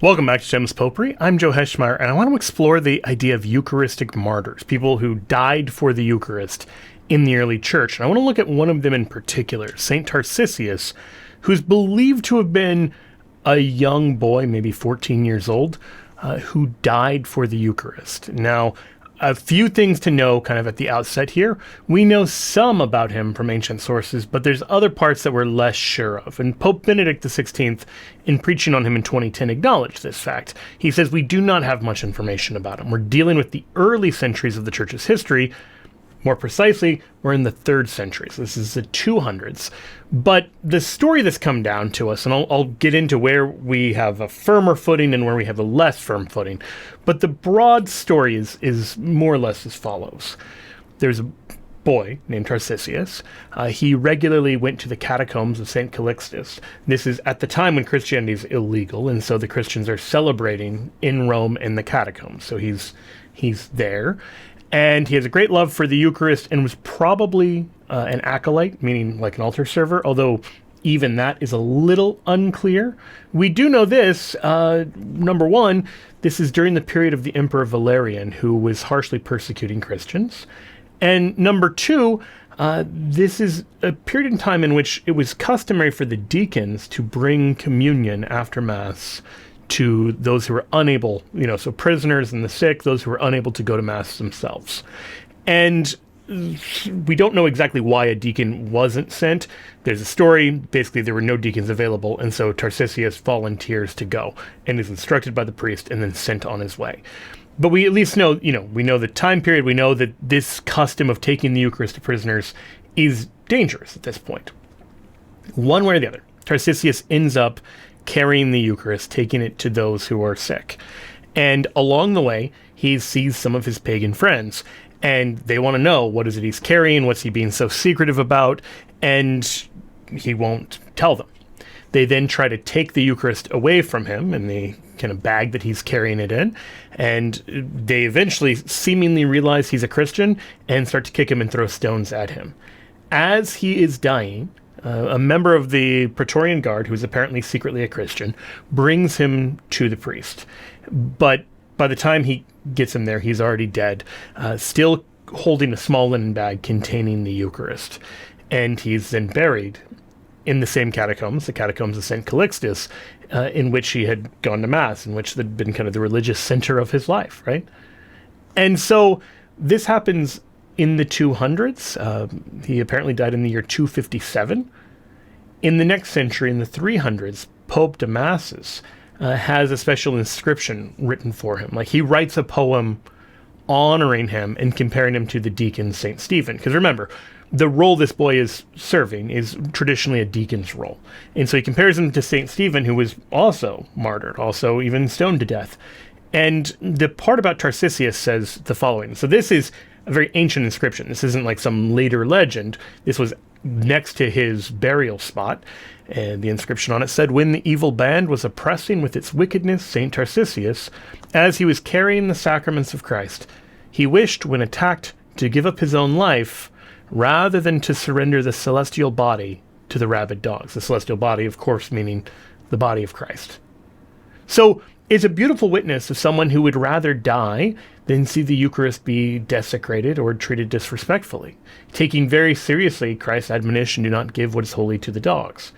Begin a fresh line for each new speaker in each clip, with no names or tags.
Welcome back to Shameless Popery. I'm Joe Heschmeyer, and I want to explore the idea of Eucharistic martyrs, people who died for the Eucharist in the early church. And I want to look at one of them in particular, St. Tarcisius, who's believed to have been a young boy, maybe 14 years old, who died for the Eucharist. Now, a few things to know kind of at the outset here. We know some about him from ancient sources, but there's other parts that we're less sure of. And Pope Benedict XVI, in preaching on him in 2010, acknowledged this fact. He says, we do not have much information about him. We're dealing with the early centuries of the Church's history. More precisely, we're in the 3rd century, so this is the 200s. But the story that's come down to us, and I'll get into where we have a firmer footing and where we have a less firm footing, but the broad story is more or less as follows. There's a boy named Tarcisius. He regularly went to the catacombs of St. Calixtus. This is at the time when Christianity is illegal, and so the Christians are celebrating in Rome in the catacombs. So he's there. And he has a great love for the Eucharist and was probably an acolyte, meaning like an altar server, although even that is a little unclear. We do know this. Number one, this is during the period of the Emperor Valerian, who was harshly persecuting Christians. And number two, this is a period in time in which it was customary for the deacons to bring communion after Mass to those who were unable, so prisoners and the sick, those who were unable to go to Mass themselves. And we don't know exactly why a deacon wasn't sent. There's a story, basically there were no deacons available, and so Tarcisius volunteers to go and is instructed by the priest and then sent on his way. But we at least know, we know the time period, we know that this custom of taking the Eucharist to prisoners is dangerous at this point. One way or the other, Tarcisius ends up carrying the Eucharist, taking it to those who are sick. And along the way, he sees some of his pagan friends, and they want to know, what is it he's carrying? What's he being so secretive about? And he won't tell them. They then try to take the Eucharist away from him in the kind of bag that he's carrying it in, and they eventually seemingly realize he's a Christian and start to kick him and throw stones at him. As he is dying, a member of the Praetorian Guard, who's apparently secretly a Christian, brings him to the priest. But by the time he gets him there, he's already dead, still holding a small linen bag containing the Eucharist. And he's then buried in the same catacombs, the catacombs of St. Calixtus, in which he had gone to Mass, in which had been kind of the religious center of his life, right? And so this happens in the 200s. He apparently died in the year 257. In the next century, in the 300s, Pope Damasus has a special inscription written for him. Like, he writes a poem honoring him and comparing him to the deacon St. Stephen. Because remember, the role this boy is serving is traditionally a deacon's role. And so he compares him to St. Stephen, who was also martyred, also even stoned to death. And the part about Tarcisius says the following. So this is a very ancient inscription. This isn't like some later legend. This was next to his burial spot. And the inscription on it said, "When the evil band was oppressing with its wickedness St. Tarcisius, as he was carrying the sacraments of Christ, he wished, when attacked, to give up his own life rather than to surrender the celestial body to the rabid dogs." The celestial body, of course, meaning the body of Christ. So it's a beautiful witness of someone who would rather die than see the Eucharist be desecrated or treated disrespectfully, taking very seriously Christ's admonition, do not give what is holy to the dogs.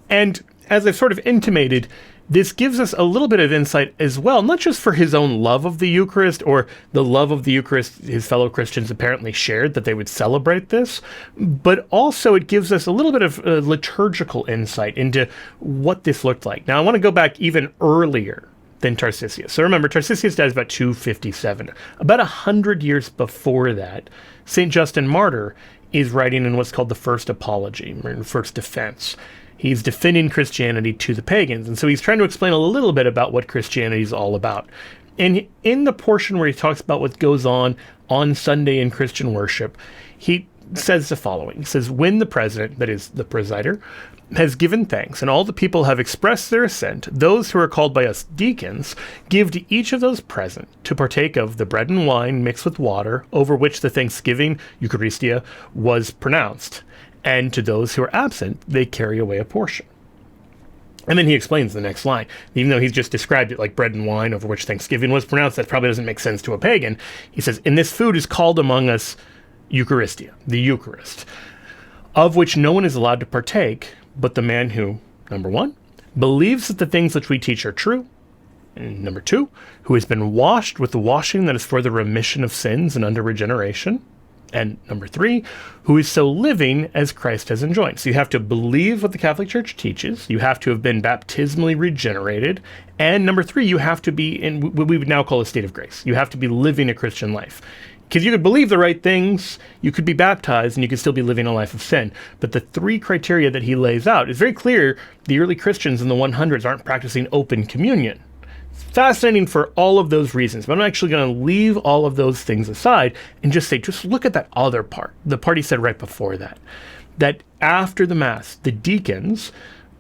And as I've sort of intimated, this gives us a little bit of insight as well, not just for his own love of the Eucharist or the love of the Eucharist his fellow Christians apparently shared, that they would celebrate this, but also it gives us a little bit of liturgical insight into what this looked like. Now, I want to go back even earlier than Tarcisius. So remember, Tarcisius dies about 257. About 100 years before that, St. Justin Martyr is writing in what's called the First Apology, or First Defense. He's defending Christianity to the pagans, and so he's trying to explain a little bit about what Christianity is all about. And in the portion where he talks about what goes on Sunday in Christian worship, he says the following. He says, "When the president," that is the presider, "has given thanks, and all the people have expressed their assent, those who are called by us deacons give to each of those present to partake of the bread and wine mixed with water, over which the thanksgiving, Eucharistia, was pronounced. And to those who are absent, they carry away a portion." And then he explains the next line. Even though he's just described it like bread and wine over which Thanksgiving was pronounced, that probably doesn't make sense to a pagan. He says, and this food is called among us Eucharistia, the Eucharist, of which no one is allowed to partake but the man who, number one, believes that the things which we teach are true, and number two, who has been washed with the washing that is for the remission of sins and unto regeneration, and number three, who is so living as Christ has enjoined. So you have to believe what the Catholic Church teaches, you have to have been baptismally regenerated, and number three, you have to be in what we would now call a state of grace. You have to be living a Christian life. Because you could believe the right things, you could be baptized, and you could still be living a life of sin. But the three criteria that he lays out is very clear. The early Christians in the 100s aren't practicing open communion. It's fascinating for all of those reasons. But I'm actually going to leave all of those things aside and just say, just look at that other part. The part he said right before that. That after the Mass, the deacons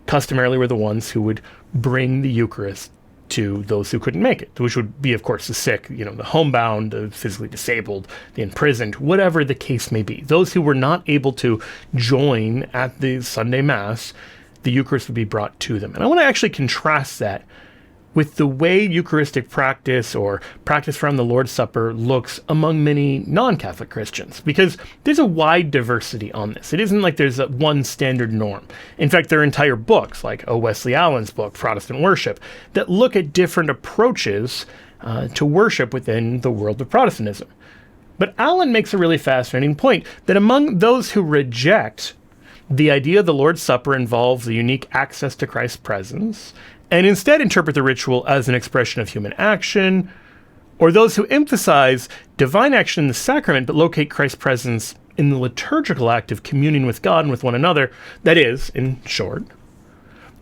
customarily were the ones who would bring the Eucharist to those who couldn't make it, which would be, of course, the sick, the homebound, the physically disabled, the imprisoned, whatever the case may be. Those who were not able to join at the Sunday Mass, the Eucharist would be brought to them. And I want to actually contrast that with the way Eucharistic practice or practice around the Lord's Supper looks among many non-Catholic Christians, because there's a wide diversity on this. It isn't like there's one standard norm. In fact, there are entire books, like O. Wesley Allen's book, Protestant Worship, that look at different approaches to worship within the world of Protestantism. But Allen makes a really fascinating point, that among those who reject the idea of the Lord's Supper involves the unique access to Christ's presence, and instead interpret the ritual as an expression of human action, or those who emphasize divine action in the sacrament but locate Christ's presence in the liturgical act of communing with God and with one another, that is, in short,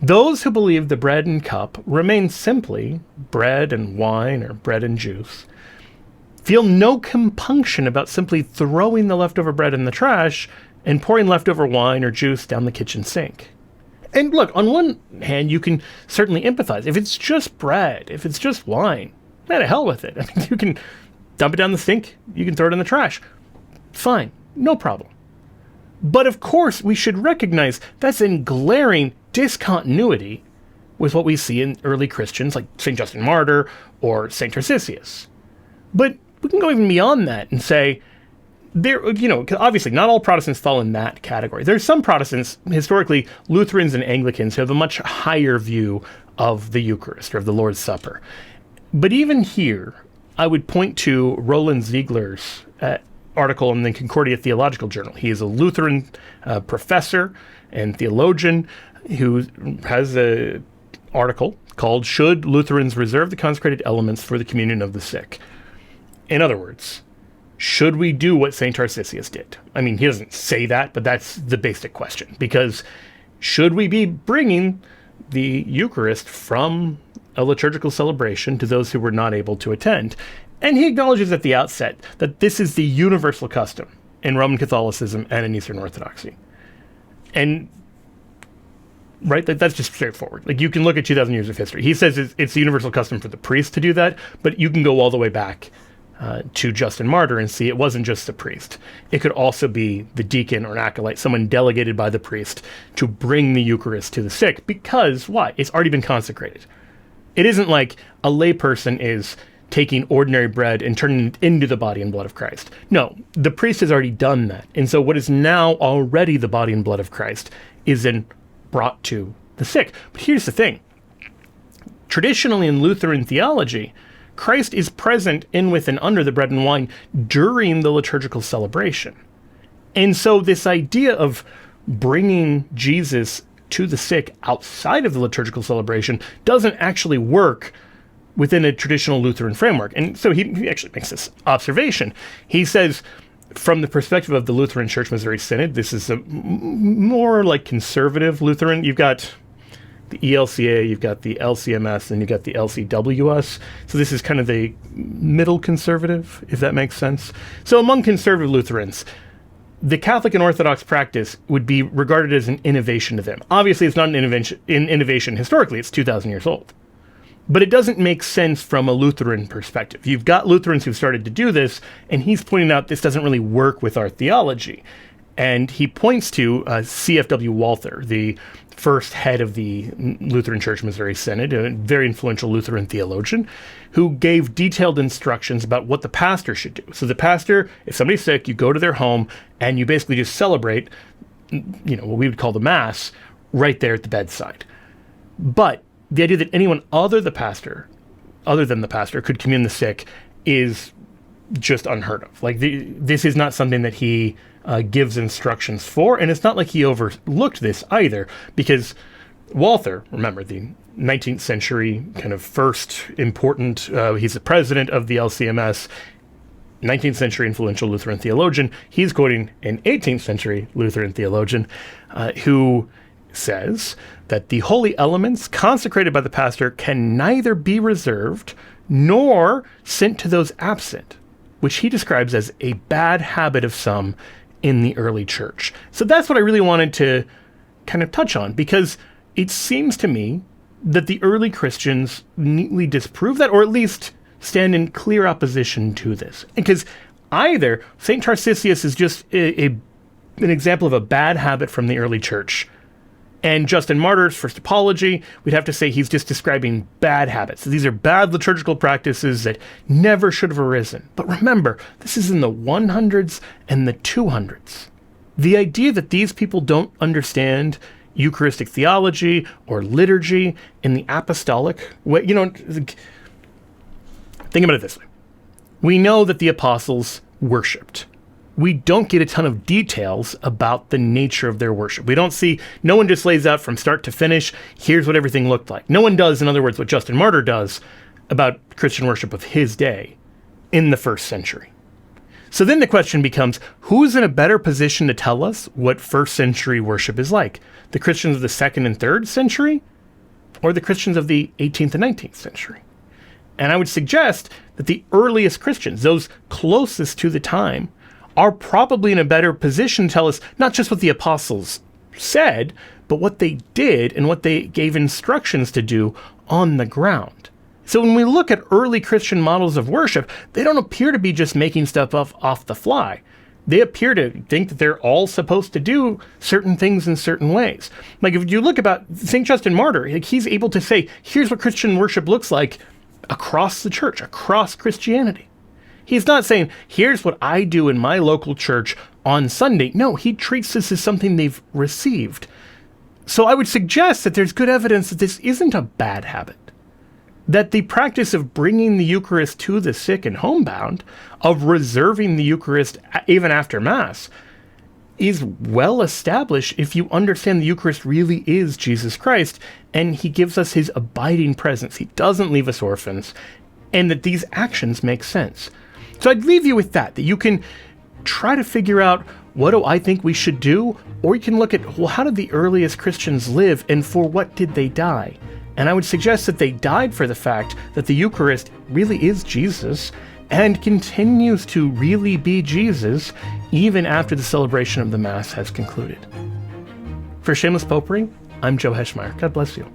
those who believe the bread and cup remain simply bread and wine or bread and juice, feel no compunction about simply throwing the leftover bread in the trash and pouring leftover wine or juice down the kitchen sink. And look, on one hand, you can certainly empathize. If it's just bread, if it's just wine, to hell with it. I mean, you can dump it down the sink, you can throw it in the trash. Fine, no problem. But of course, we should recognize that's in glaring discontinuity with what we see in early Christians like St. Justin Martyr or St. Tarcisius. But we can go even beyond that and say, obviously not all Protestants fall in that category. There's some Protestants, historically Lutherans and Anglicans, who have a much higher view of the Eucharist or of the Lord's Supper. But even here, I would point to Roland Ziegler's article in the Concordia Theological Journal. He is a Lutheran professor and theologian who has an article called "Should Lutherans Reserve the Consecrated Elements for the Communion of the Sick?" In other words, should we do what St. Tarcisius did? I mean, he doesn't say that, but that's the basic question. Because should we be bringing the Eucharist from a liturgical celebration to those who were not able to attend? And he acknowledges at the outset that this is the universal custom in Roman Catholicism and in Eastern Orthodoxy. And, right, that's just straightforward. Like, you can look at 2,000 years of history. He says it's the universal custom for the priest to do that, but you can go all the way back to Justin Martyr and see it wasn't just the priest. It could also be the deacon or an acolyte, someone delegated by the priest to bring the Eucharist to the sick. Because, why? It's already been consecrated. It isn't like a layperson is taking ordinary bread and turning it into the body and blood of Christ. No, the priest has already done that. And so what is now already the body and blood of Christ is then brought to the sick. But here's the thing. Traditionally in Lutheran theology, Christ is present in, with, and under the bread and wine during the liturgical celebration. And so this idea of bringing Jesus to the sick outside of the liturgical celebration doesn't actually work within a traditional Lutheran framework. And so he actually makes this observation. He says, from the perspective of the Lutheran Church Missouri Synod, this is a more like conservative Lutheran. You've got the ELCA, you've got the LCMS, and you've got the LCWS. So this is kind of the middle conservative, if that makes sense. So among conservative Lutherans, the Catholic and Orthodox practice would be regarded as an innovation to them. Obviously, it's not an innovation historically. It's 2,000 years old. But it doesn't make sense from a Lutheran perspective. You've got Lutherans who've started to do this, and he's pointing out this doesn't really work with our theology. And he points to C.F.W. Walther, the first head of the Lutheran Church Missouri Synod, a very influential Lutheran theologian, who gave detailed instructions about what the pastor should do. So the pastor, if somebody's sick, you go to their home and you basically just celebrate, what we would call the Mass, right there at the bedside. But the idea that anyone other than the pastor could commune the sick is just unheard of. Like, this is not something that he gives instructions for, and it's not like he overlooked this either, because Walther, remember, the 19th century kind of first important, he's the president of the LCMS, 19th century influential Lutheran theologian. He's quoting an 18th century Lutheran theologian who says that the holy elements consecrated by the pastor can neither be reserved nor sent to those absent, which he describes as a bad habit of some in the early church. So that's what I really wanted to kind of touch on, because it seems to me that the early Christians neatly disprove that, or at least stand in clear opposition to this. Because either St. Tarcisius is just an example of a bad habit from the early church, and Justin Martyr's First Apology, we'd have to say he's just describing bad habits. These are bad liturgical practices that never should have arisen. But remember, this is in the 100s and the 200s. The idea that these people don't understand Eucharistic theology or liturgy in the apostolic way, think about it this way. We know that the apostles worshipped. We don't get a ton of details about the nature of their worship. No one just lays out from start to finish, here's what everything looked like. No one does, in other words, what Justin Martyr does about Christian worship of his day in the first century. So then the question becomes, who's in a better position to tell us what first century worship is like? The Christians of the 2nd and 3rd century, or the Christians of the 18th and 19th century? And I would suggest that the earliest Christians, those closest to the time, are probably in a better position to tell us not just what the apostles said, but what they did and what they gave instructions to do on the ground. So when we look at early Christian models of worship, they don't appear to be just making stuff up off the fly. They appear to think that they're all supposed to do certain things in certain ways. Like if you look about St. Justin Martyr, he's able to say, here's what Christian worship looks like across the church, across Christianity. He's not saying, here's what I do in my local church on Sunday. No, he treats this as something they've received. So I would suggest that there's good evidence that this isn't a bad habit. That the practice of bringing the Eucharist to the sick and homebound, of reserving the Eucharist even after Mass, is well established if you understand the Eucharist really is Jesus Christ, and he gives us his abiding presence. He doesn't leave us orphans, and that these actions make sense. So I'd leave you with that you can try to figure out, what do I think we should do? Or you can look at, well, how did the earliest Christians live, and for what did they die? And I would suggest that they died for the fact that the Eucharist really is Jesus, and continues to really be Jesus, even after the celebration of the Mass has concluded. For Shameless Popery, I'm Joe Heschmeyer. God bless you.